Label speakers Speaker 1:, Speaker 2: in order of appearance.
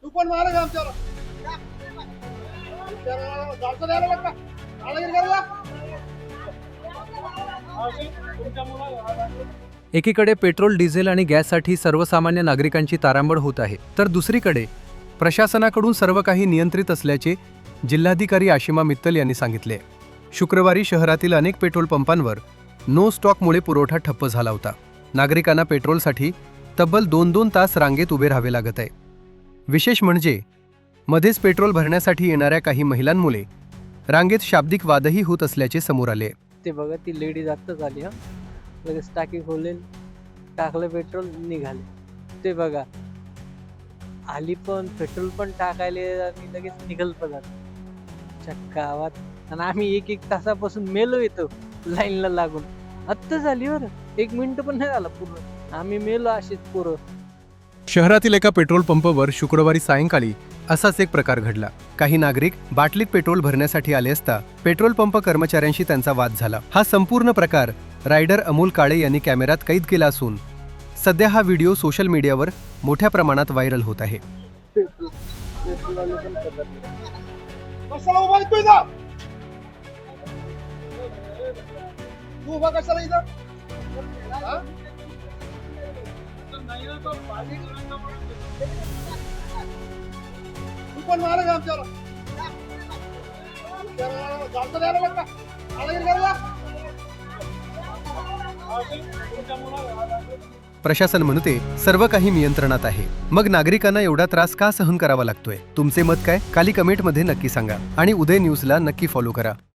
Speaker 1: तू पण मार का आमच्यावर जास्त द्यायला लागला
Speaker 2: एकीकडे पेट्रोल डिझेल आणि गॅससाठी सर्वसामान्य नागरिकांची तारांबळ होत आहे, तर दुसरीकडे प्रशासनाकडून सर्व काही नियंत्रित असल्याचे जिल्हाधिकारी आशिमा मित्तल यांनी सांगितले. शुक्रवारी शहरातील अनेक पेट्रोल पंपांवर नो स्टॉकमुळे पुरवठा ठप्प झाला होता. नागरिकांना पेट्रोलसाठी तब्बल 2-2 तास रांगेत उभे राहावे लागत आहे. विशेष म्हणजे मध्येच पेट्रोल भरण्यासाठी येणाऱ्या काही महिलांमुळे रांगेत शाब्दिक वादही होत असल्याचे समोर आले.
Speaker 3: ते बघा ती लेडीज आत्ताच आली हा, लगेच टाकी खोलेल, टाकलं पेट्रोल, निघाले. ते बघा आली पण पेट्रोल पण टाकायले आणि लगेच निघल पण गावात. आणि आम्ही 1-1 तासापासून मेलो येतो लाईनला लागून. आत्ता झाली बरं, 1 मिनिट पण नाही झाला पूर्ण, आम्ही मेलो अशीच पोरं.
Speaker 2: शहरातील एका पेट्रोल पंपावर शुक्रवारी सायंकाळी असाच एक प्रकार घडला. काही नागरिक बाटलीत पेट्रोल भरण्यासाठी आले असता पेट्रोल पंप कर्मचाऱ्यांशी त्यांचा वाद झाला. हा संपूर्ण प्रकार रायडर अमोल काळे यांनी कॅमेऱ्यात कैद केला असून सध्या हा व्हिडिओ सोशल मीडियावर मोठ्या प्रमाणात व्हायरल होत आहे.
Speaker 1: कशाला उभा आहे तू इथं? तू उभा कशाला इथं? हा? तू पण मार का आमच्यावर जास्त द्यायला लागला
Speaker 2: प्रशासन म्हणते सर्व काही नियंत्रणात आहे. मग नागरिकांना एवढा त्रास का सहन करावा लागतोय? तुमचे मत काय? खाली कमेंटमध्ये नक्की सांगा आणि उदय न्यूजला नक्की फॉलो करा.